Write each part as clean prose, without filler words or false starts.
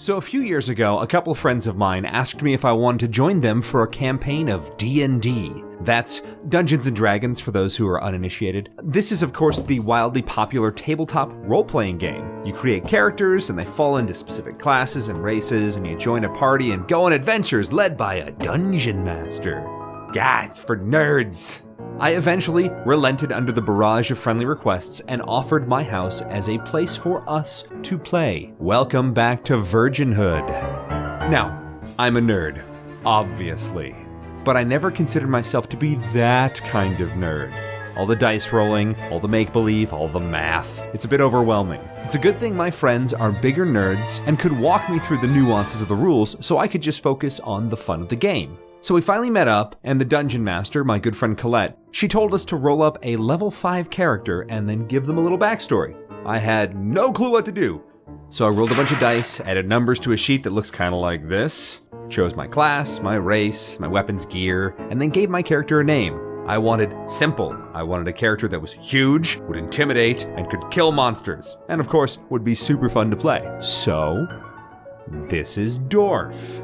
So a few years ago, a couple of friends of mine asked me if I wanted to join them for a campaign of D&D. That's Dungeons & Dragons for those who are uninitiated. This is of course the wildly popular tabletop role-playing game. You create characters and they fall into specific classes and races, and you join a party and go on adventures led by a dungeon master. Yeah, it's for nerds. I eventually relented under the barrage of friendly requests and offered my house as a place for us to play. Welcome back to Virginhood. Now, I'm a nerd, obviously, but I never considered myself to be that kind of nerd. All the dice rolling, all the make-believe, all the math. It's a bit overwhelming. It's a good thing my friends are bigger nerds and could walk me through the nuances of the rules so I could just focus on the fun of the game. So we finally met up, and the dungeon master, my good friend Colette, she told us to roll up a level 5 character and then give them a little backstory. I had no clue what to do. So I rolled a bunch of dice, added numbers to a sheet that looks kind of like this, chose my class, my race, my weapons gear, and then gave my character a name. I wanted simple. I wanted a character that was huge, would intimidate, and could kill monsters. And of course, would be super fun to play. So, this is Dorf.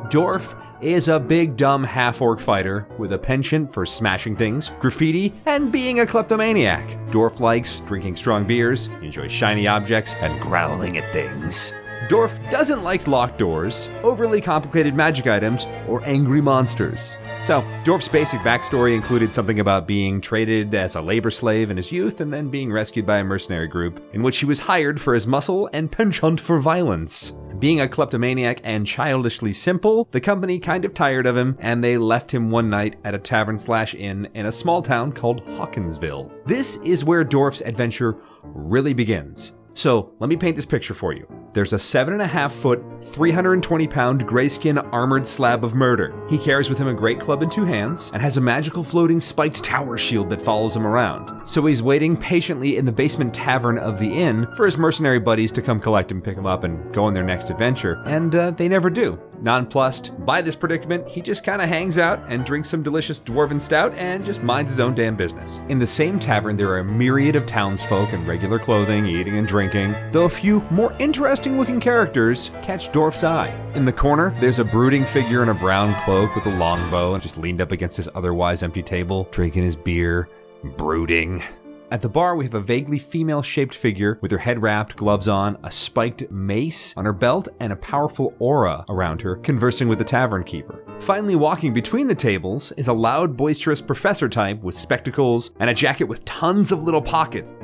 Dorf is a big dumb half-orc fighter with a penchant for smashing things, graffiti, and being a kleptomaniac. Dorf likes drinking strong beers, enjoys shiny objects, and growling at things. Dorf doesn't like locked doors, overly complicated magic items, or angry monsters. So, Dorf's basic backstory included something about being traded as a labor slave in his youth and then being rescued by a mercenary group, in which he was hired for his muscle and penchant for violence. Being a kleptomaniac and childishly simple, the company kind of tired of him, and they left him one night at a tavern/inn in a small town called Hawkinsville. This is where Dorf's adventure really begins. So, let me paint this picture for you. There's a 7.5-foot, 320-pound grayskin armored slab of murder. He carries with him a great club in 2 hands and has a magical floating spiked tower shield that follows him around. So he's waiting patiently in the basement tavern of the inn for his mercenary buddies to come collect him, pick him up, and go on their next adventure. And they never do. Nonplussed by this predicament, he just kind of hangs out and drinks some delicious dwarven stout and just minds his own damn business. In the same tavern, there are a myriad of townsfolk in regular clothing, eating and drinking, though a few more interesting looking characters catch Dorf's eye. In the corner, there's a brooding figure in a brown cloak with a longbow and just leaned up against his otherwise empty table, drinking his beer, brooding. At the bar, we have a vaguely female-shaped figure with her head wrapped, gloves on, a spiked mace on her belt, and a powerful aura around her, conversing with the tavern keeper. Finally, walking between the tables is a loud, boisterous professor type with spectacles and a jacket with tons of little pockets.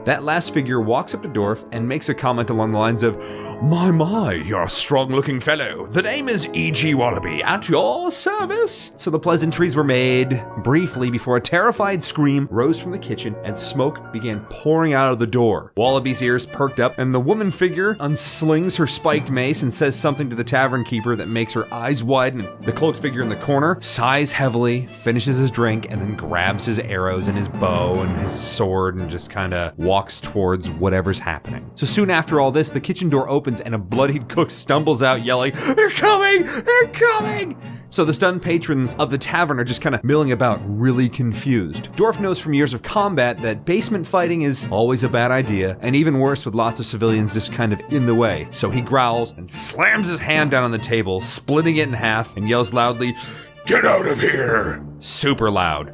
That last figure walks up to Dorf and makes a comment along the lines of, My, you're a strong-looking fellow. The name is E.G. Wallaby, at your service." So the pleasantries were made briefly before a terrified scream rose from the kitchen and smoke began pouring out of the door. Wallaby's ears perked up and the woman figure unslings her spiked mace and says something to the tavern keeper that makes her eyes widen. The cloaked figure in the corner sighs heavily, finishes his drink, and then grabs his arrows and his bow and his sword and just kind of walks towards whatever's happening. So soon after all this, the kitchen door opens and a bloodied cook stumbles out yelling, "They're coming! They're coming!" So the stunned patrons of the tavern are just kind of milling about, really confused. Dorf knows from years of combat that basement fighting is always a bad idea, and even worse with lots of civilians just kind of in the way. So he growls and slams his hand down on the table, splitting it in half, and yells loudly, "Get out of here!" Super loud,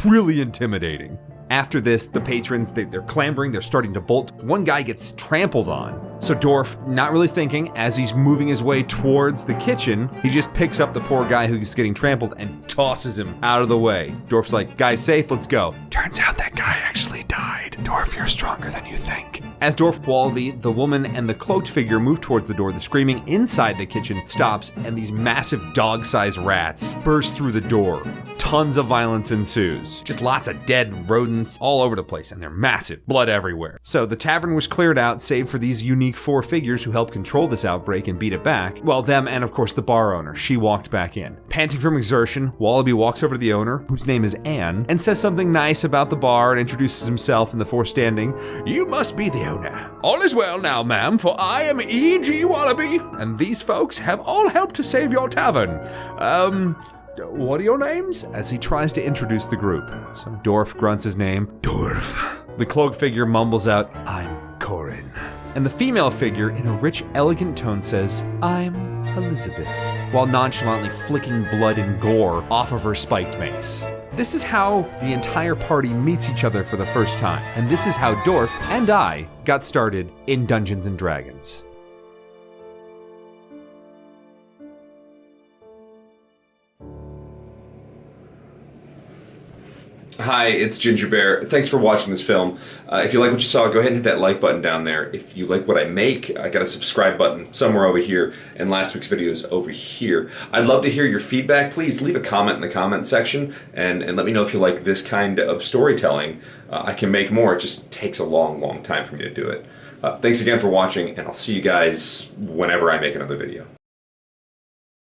really intimidating. After this, the patrons, they're clambering, they're starting to bolt. One guy gets trampled on. So Dorf, not really thinking, as he's moving his way towards the kitchen, he just picks up the poor guy who's getting trampled and tosses him out of the way. Dorf's like, "Guy's safe, let's go." Turns out that guy actually died. Dorf, you're stronger than you think. As Dorf Wallaby, the woman, and the cloaked figure move towards the door, the screaming inside the kitchen stops, and these massive dog-sized rats burst through the door. Tons of violence ensues. Just lots of dead rodents all over the place, and they're massive. Blood everywhere. So the tavern was cleared out, save for these unique 4 figures who helped control this outbreak and beat it back. Well, them and of course the bar owner. She walked back in. Panting from exertion, Wallaby walks over to the owner, whose name is Anne, and says something nice about the bar and introduces himself and the 4 standing. "You must be the owner. All is well now, ma'am, for I am E.G. Wallaby, and these folks have all helped to save your tavern. What are your names?" As he tries to introduce the group. So Dorf grunts his name. "Dorf." The cloaked figure mumbles out, "I'm Corin." and the female figure, in a rich, elegant tone, says, "I'm Elizabeth," while nonchalantly flicking blood and gore off of her spiked mace. This is how the entire party meets each other for the first time, and this is how Dorf and I got started in Dungeons & Dragons. Hi, it's GingerBear. Thanks for watching this film. If you like what you saw, go ahead and hit that like button down there. If you like what I make, I got a subscribe button somewhere over here, and last week's video is over here. I'd love to hear your feedback. Please leave a comment in the comment section, and let me know if you like this kind of storytelling. I can make more. It just takes a long time for me to do it. Thanks again for watching, and I'll see you guys whenever I make another video.